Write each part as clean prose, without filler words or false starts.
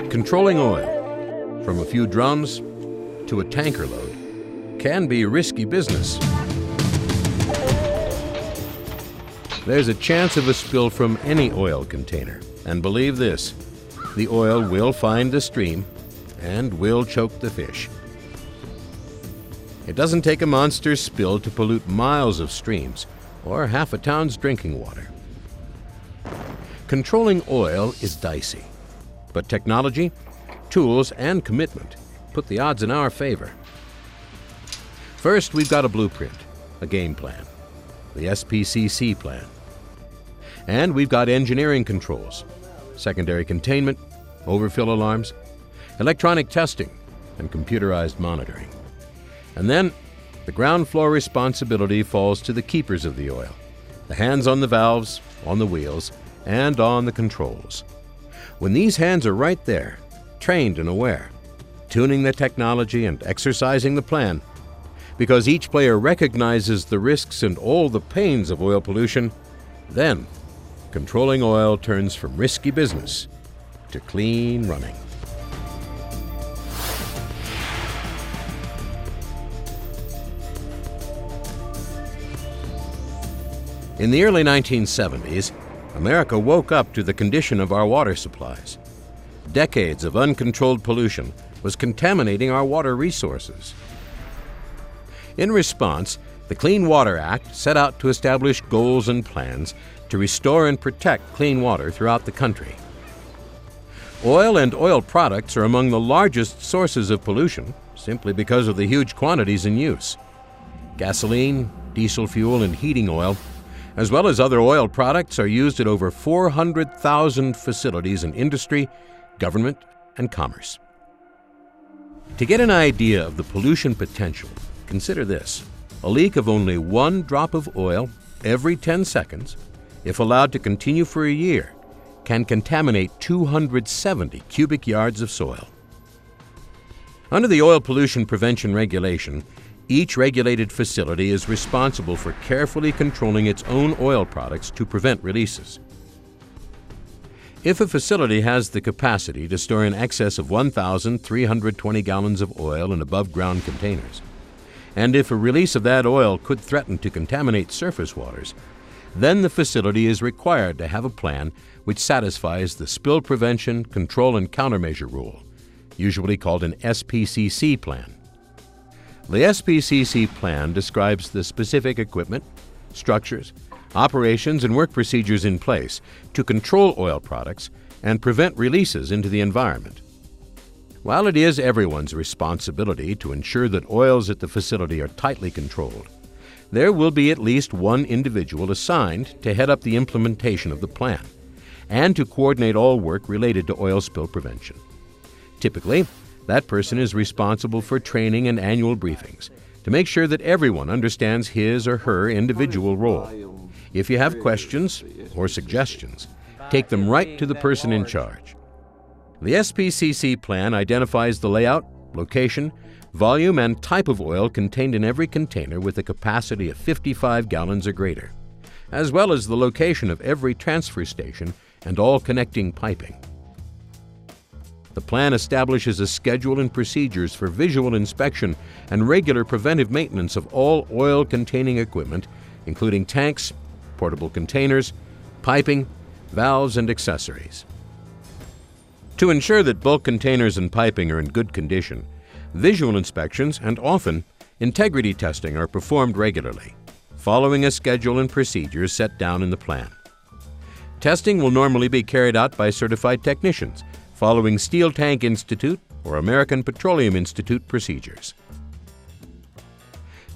Controlling oil, from a few drums to a tanker load, can be risky business. There's a chance of a spill from any oil container, and believe this, the oil will find the stream and will choke the fish. It doesn't take a monster spill to pollute miles of streams or half a town's drinking water. Controlling oil is dicey, but technology, tools, and commitment put the odds in our favor. First, we've got a blueprint, a game plan, the SPCC plan. And we've got engineering controls, secondary containment, overfill alarms, electronic testing, and computerized monitoring. And then, the ground floor responsibility falls to the keepers of the oil, the hands on the valves, on the wheels, and on the controls. When these hands are right there, trained and aware, tuning the technology and exercising the plan, because each player recognizes the risks and all the pains of oil pollution, then controlling oil turns from risky business to clean running. In the early 1970s, America woke up to the condition of our water supplies. Decades of uncontrolled pollution was contaminating our water resources. In response, the Clean Water Act set out to establish goals and plans to restore and protect clean water throughout the country. Oil and oil products are among the largest sources of pollution simply because of the huge quantities in use. Gasoline, diesel fuel, and heating oil, as well as other oil products, are used at over 400,000 facilities in industry, government, and commerce. To get an idea of the pollution potential, consider this. A leak of only 1 drop of oil every 10 seconds, if allowed to continue for a year, can contaminate 270 cubic yards of soil. Under the Oil Pollution Prevention Regulation, each regulated facility is responsible for carefully controlling its own oil products to prevent releases. If a facility has the capacity to store in excess of 1,320 gallons of oil in above-ground containers, and if a release of that oil could threaten to contaminate surface waters, then the facility is required to have a plan which satisfies the Spill Prevention, Control, and Countermeasure Rule, usually called an SPCC plan. The SPCC plan describes the specific equipment, structures, operations, and work procedures in place to control oil products and prevent releases into the environment. While it is everyone's responsibility to ensure that oils at the facility are tightly controlled, there will be at least one individual assigned to head up the implementation of the plan and to coordinate all work related to oil spill prevention. Typically, that person is responsible for training and annual briefings to make sure that everyone understands his or her individual role. If you have questions or suggestions, take them right to the person in charge. The SPCC plan identifies the layout, location, volume, and type of oil contained in every container with a capacity of 55 gallons or greater, as well as the location of every transfer station and all connecting piping. The plan establishes a schedule and procedures for visual inspection and regular preventive maintenance of all oil-containing equipment, including tanks, portable containers, piping, valves, and accessories. To ensure that bulk containers and piping are in good condition, visual inspections and often integrity testing are performed regularly, following a schedule and procedures set down in the plan. Testing will normally be carried out by certified technicians, following Steel Tank Institute or American Petroleum Institute procedures.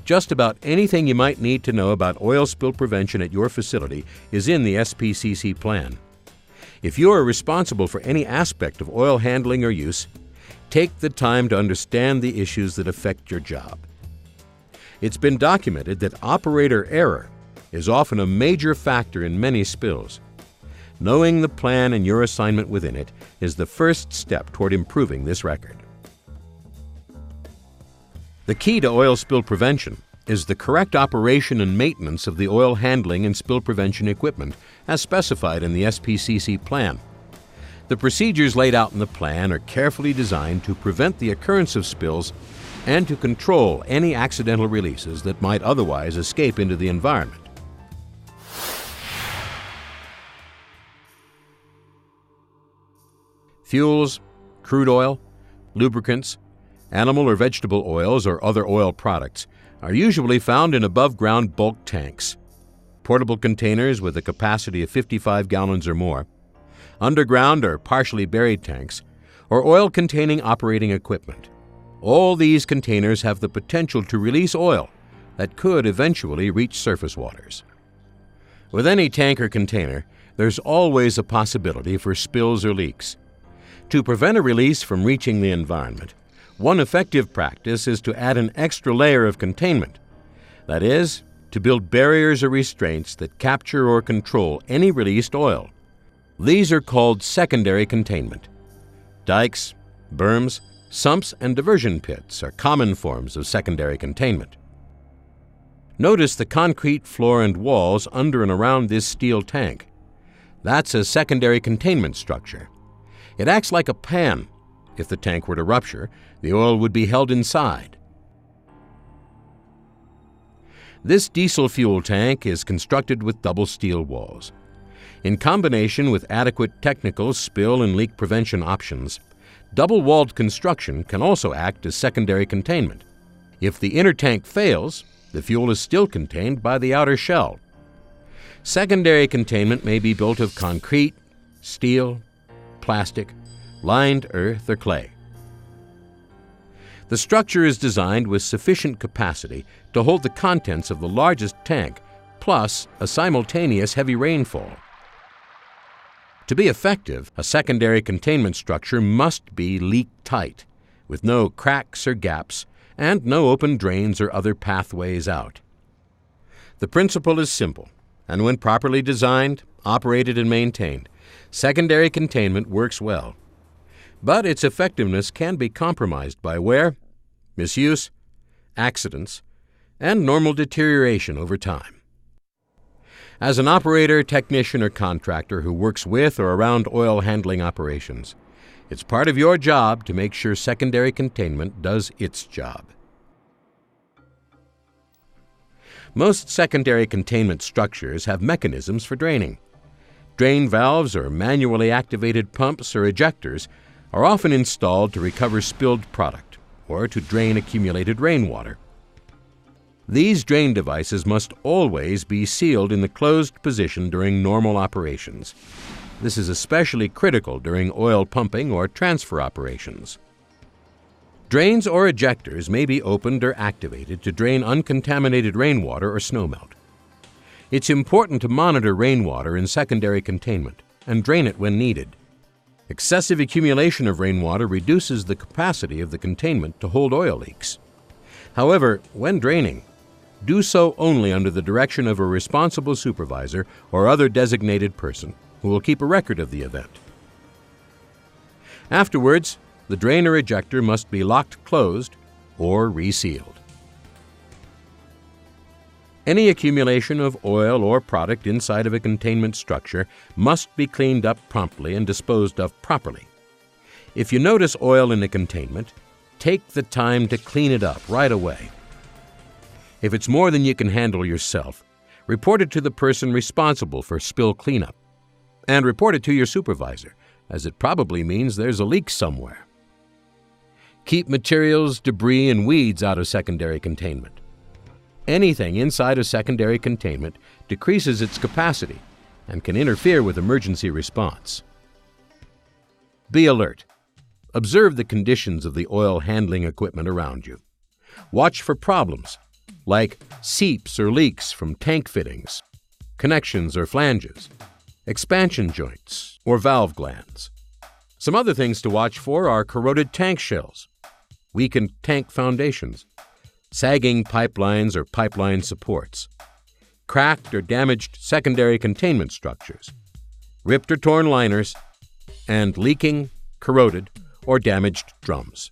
Just about anything you might need to know about oil spill prevention at your facility is in the SPCC plan. If you are responsible for any aspect of oil handling or use, take the time to understand the issues that affect your job. It's been documented that operator error is often a major factor in many spills. Knowing the plan and your assignment within it is the first step toward improving this record. The key to oil spill prevention is the correct operation and maintenance of the oil handling and spill prevention equipment as specified in the SPCC plan. The procedures laid out in the plan are carefully designed to prevent the occurrence of spills and to control any accidental releases that might otherwise escape into the environment. Fuels, crude oil, lubricants, animal or vegetable oils or other oil products are usually found in above-ground bulk tanks, portable containers with a capacity of 55 gallons or more, underground or partially buried tanks, or oil-containing operating equipment. All these containers have the potential to release oil that could eventually reach surface waters. With any tank or container, there's always a possibility for spills or leaks. To prevent a release from reaching the environment, one effective practice is to add an extra layer of containment. That is, to build barriers or restraints that capture or control any released oil. These are called secondary containment. Dikes, berms, sumps, and diversion pits are common forms of secondary containment. Notice the concrete floor and walls under and around this steel tank. That's a secondary containment structure. It acts like a pan. If the tank were to rupture, the oil would be held inside. This diesel fuel tank is constructed with double steel walls. In combination with adequate technical spill and leak prevention options, double-walled construction can also act as secondary containment. If the inner tank fails, the fuel is still contained by the outer shell. Secondary containment may be built of concrete, steel, plastic, lined earth, or clay. The structure is designed with sufficient capacity to hold the contents of the largest tank, plus a simultaneous heavy rainfall. To be effective, a secondary containment structure must be leak-tight, with no cracks or gaps, and no open drains or other pathways out. The principle is simple, and when properly designed, operated, and maintained, secondary containment works well. But its effectiveness can be compromised by wear, misuse, accidents, and normal deterioration over time. As an operator, technician, or contractor who works with or around oil handling operations, it's part of your job to make sure secondary containment does its job. Most secondary containment structures have mechanisms for draining. Drain valves or manually activated pumps or ejectors are often installed to recover spilled product or to drain accumulated rainwater. These drain devices must always be sealed in the closed position during normal operations. This is especially critical during oil pumping or transfer operations. Drains or ejectors may be opened or activated to drain uncontaminated rainwater or snowmelt. It's important to monitor rainwater in secondary containment and drain it when needed. Excessive accumulation of rainwater reduces the capacity of the containment to hold oil leaks. However, when draining, do so only under the direction of a responsible supervisor or other designated person who will keep a record of the event. Afterwards, the drain or ejector must be locked closed or resealed. Any accumulation of oil or product inside of a containment structure must be cleaned up promptly and disposed of properly. If you notice oil in a containment, take the time to clean it up right away. If it's more than you can handle yourself, report it to the person responsible for spill cleanup, and report it to your supervisor, as it probably means there's a leak somewhere. Keep materials, debris, and weeds out of secondary containment. Anything inside of secondary containment decreases its capacity and can interfere with emergency response. Be alert. Observe the conditions of the oil handling equipment around you. Watch for problems like seeps or leaks from tank fittings, connections or flanges, expansion joints, or valve glands. Some other things to watch for are corroded tank shells, weakened tank foundations, sagging pipelines or pipeline supports, cracked or damaged secondary containment structures, ripped or torn liners, and leaking, corroded, or damaged drums.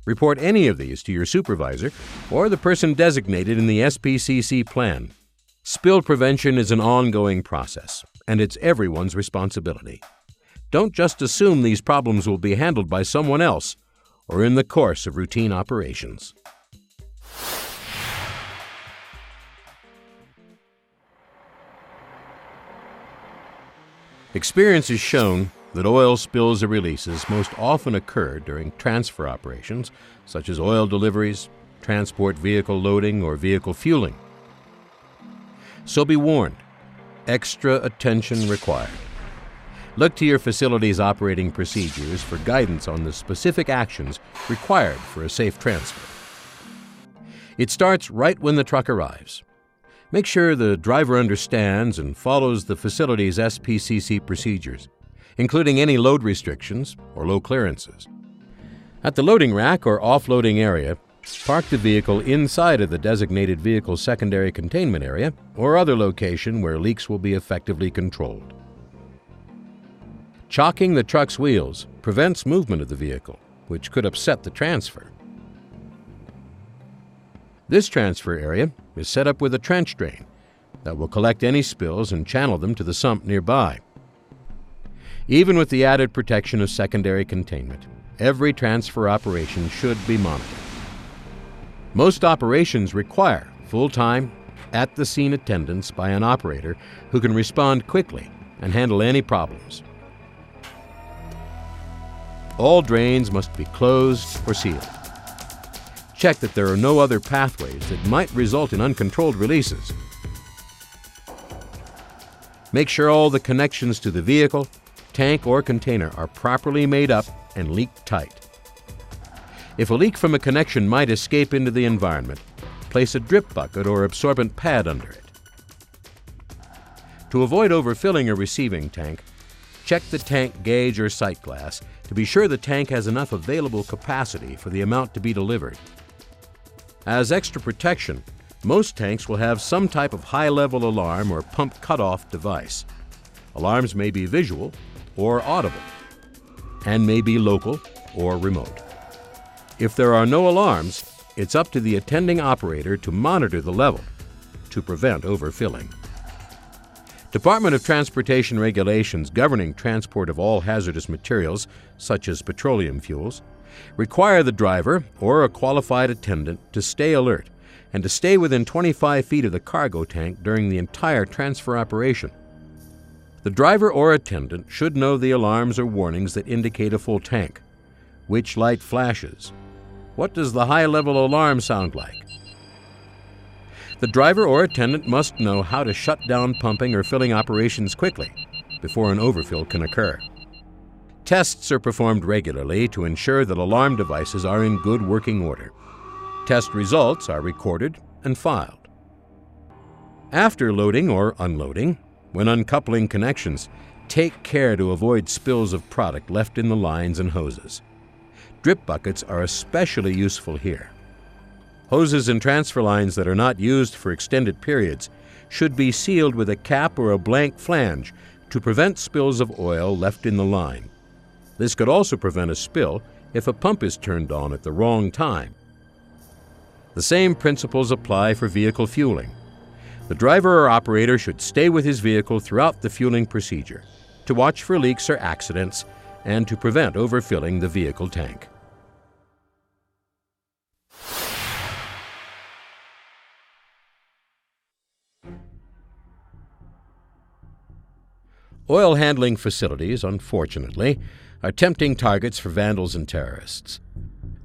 Report any of these to your supervisor or the person designated in the SPCC plan. Spill prevention is an ongoing process, and it's everyone's responsibility. Don't just assume these problems will be handled by someone else or in the course of routine operations. Experience has shown that oil spills or releases most often occur during transfer operations, such as oil deliveries, transport vehicle loading, or vehicle fueling. So be warned, extra attention required. Look to your facility's operating procedures for guidance on the specific actions required for a safe transfer. It starts right when the truck arrives. Make sure the driver understands and follows the facility's SPCC procedures, including any load restrictions or low clearances. At the loading rack or offloading area, park the vehicle inside of the designated vehicle secondary containment area or other location where leaks will be effectively controlled. Chocking the truck's wheels prevents movement of the vehicle, which could upset the transfer. This transfer area is set up with a trench drain that will collect any spills and channel them to the sump nearby. Even with the added protection of secondary containment, every transfer operation should be monitored. Most operations require full-time, at-the-scene attendance by an operator who can respond quickly and handle any problems. All drains must be closed or sealed. Check that there are no other pathways that might result in uncontrolled releases. Make sure all the connections to the vehicle, tank, or container are properly made up and leak tight. If a leak from a connection might escape into the environment, place a drip bucket or absorbent pad under it. To avoid overfilling a receiving tank, check the tank gauge or sight glass to be sure the tank has enough available capacity for the amount to be delivered. As extra protection, most tanks will have some type of high-level alarm or pump cutoff device. Alarms may be visual or audible, and may be local or remote. If there are no alarms, it's up to the attending operator to monitor the level to prevent overfilling. Department of Transportation regulations governing transport of all hazardous materials, such as petroleum fuels, require the driver or a qualified attendant to stay alert and to stay within 25 feet of the cargo tank during the entire transfer operation. The driver or attendant should know the alarms or warnings that indicate a full tank. Which light flashes? What does the high-level alarm sound like? The driver or attendant must know how to shut down pumping or filling operations quickly before an overfill can occur. Tests are performed regularly to ensure that alarm devices are in good working order. Test results are recorded and filed. After loading or unloading, when uncoupling connections, take care to avoid spills of product left in the lines and hoses. Drip buckets are especially useful here. Hoses and transfer lines that are not used for extended periods should be sealed with a cap or a blank flange to prevent spills of oil left in the line. This could also prevent a spill if a pump is turned on at the wrong time. The same principles apply for vehicle fueling. The driver or operator should stay with his vehicle throughout the fueling procedure to watch for leaks or accidents and to prevent overfilling the vehicle tank. Oil handling facilities, unfortunately, are tempting targets for vandals and terrorists.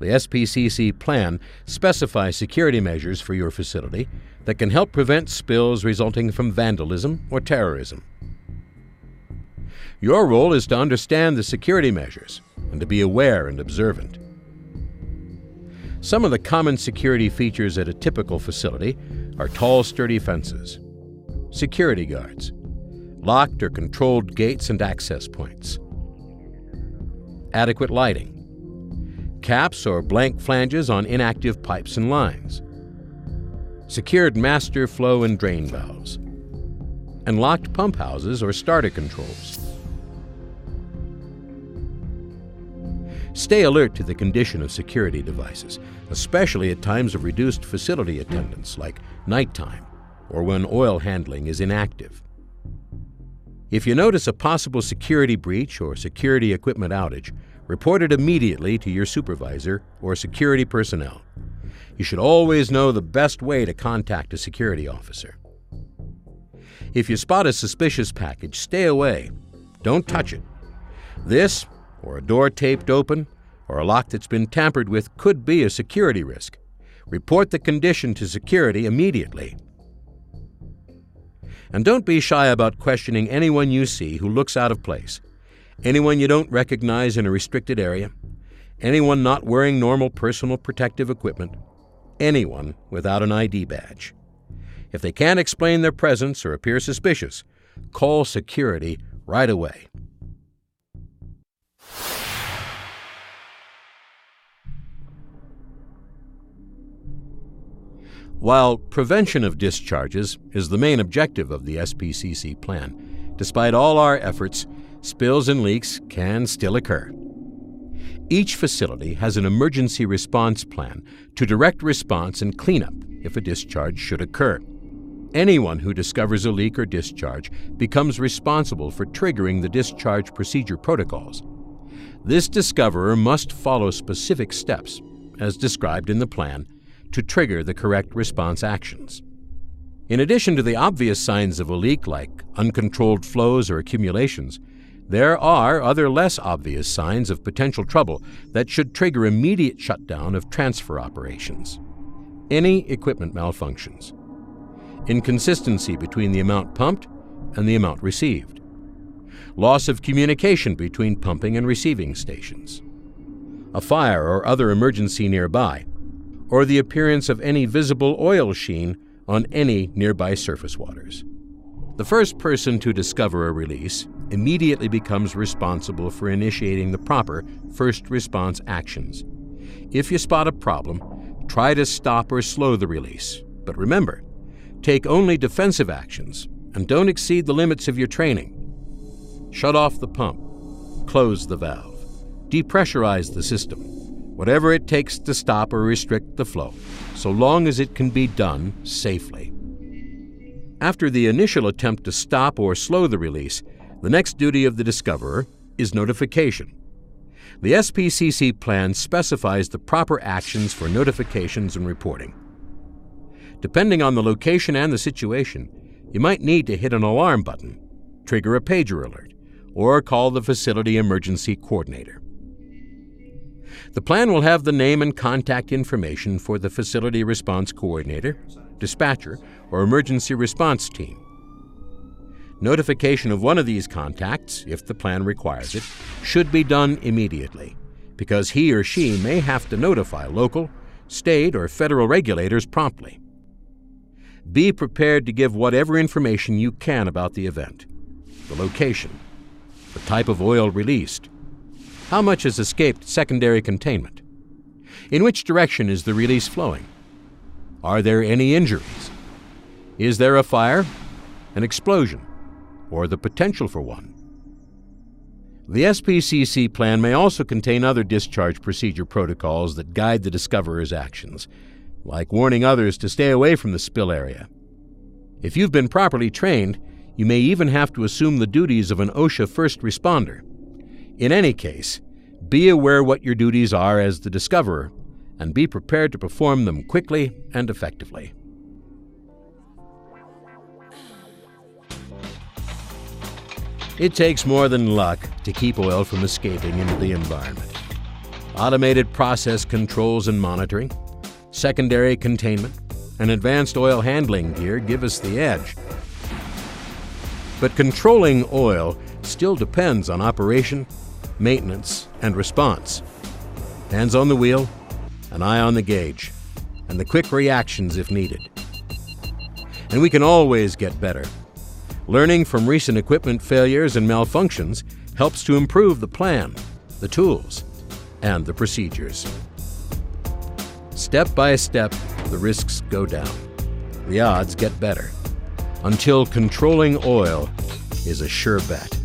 The SPCC plan specifies security measures for your facility that can help prevent spills resulting from vandalism or terrorism. Your role is to understand the security measures and to be aware and observant. Some of the common security features at a typical facility are tall, sturdy fences, security guards, locked or controlled gates and access points, adequate lighting, caps or blank flanges on inactive pipes and lines, secured master flow and drain valves, and locked pump houses or starter controls. Stay alert to the condition of security devices, especially at times of reduced facility attendance like nighttime or when oil handling is inactive. If you notice a possible security breach or security equipment outage, report it immediately to your supervisor or security personnel. You should always know the best way to contact a security officer. If you spot a suspicious package, stay away. Don't touch it. This, or a door taped open, or a lock that's been tampered with, could be a security risk. Report the condition to security immediately. And don't be shy about questioning anyone you see who looks out of place. Anyone you don't recognize in a restricted area, anyone not wearing normal personal protective equipment, anyone without an ID badge. If they can't explain their presence or appear suspicious, call security right away. While prevention of discharges is the main objective of the SPCC plan, despite all our efforts, spills and leaks can still occur. Each facility has an emergency response plan to direct response and cleanup if a discharge should occur. Anyone who discovers a leak or discharge becomes responsible for triggering the discharge procedure protocols. This discoverer must follow specific steps, as described in the plan, to trigger the correct response actions. In addition to the obvious signs of a leak like uncontrolled flows or accumulations, there are other less obvious signs of potential trouble that should trigger immediate shutdown of transfer operations. Any equipment malfunctions, inconsistency between the amount pumped and the amount received, loss of communication between pumping and receiving stations, a fire or other emergency nearby, or the appearance of any visible oil sheen on any nearby surface waters. The first person to discover a release immediately becomes responsible for initiating the proper first response actions. If you spot a problem, try to stop or slow the release. But remember, take only defensive actions and don't exceed the limits of your training. Shut off the pump, close the valve, depressurize the system, whatever it takes to stop or restrict the flow, so long as it can be done safely. After the initial attempt to stop or slow the release, the next duty of the discoverer is notification. The SPCC plan specifies the proper actions for notifications and reporting. Depending on the location and the situation, you might need to hit an alarm button, trigger a pager alert, or call the facility emergency coordinator. The plan will have the name and contact information for the facility response coordinator, dispatcher, or emergency response team. Notification of one of these contacts, if the plan requires it, should be done immediately, because he or she may have to notify local, state, or federal regulators promptly. Be prepared to give whatever information you can about the event, the location, the type of oil released, how much has escaped secondary containment, in which direction is the release flowing, are there any injuries, is there a fire, an explosion, or the potential for one. The SPCC plan may also contain other discharge procedure protocols that guide the discoverer's actions, like warning others to stay away from the spill area. If you've been properly trained, you may even have to assume the duties of an OSHA first responder. In any case, be aware what your duties are as the discoverer, and be prepared to perform them quickly and effectively. It takes more than luck to keep oil from escaping into the environment. Automated process controls and monitoring, secondary containment, and advanced oil handling gear give us the edge. But controlling oil still depends on operation, maintenance, and response. Hands on the wheel, an eye on the gauge, and the quick reactions if needed. And we can always get better. Learning from recent equipment failures and malfunctions helps to improve the plan, the tools, and the procedures. Step by step, the risks go down. The odds get better, until controlling oil is a sure bet.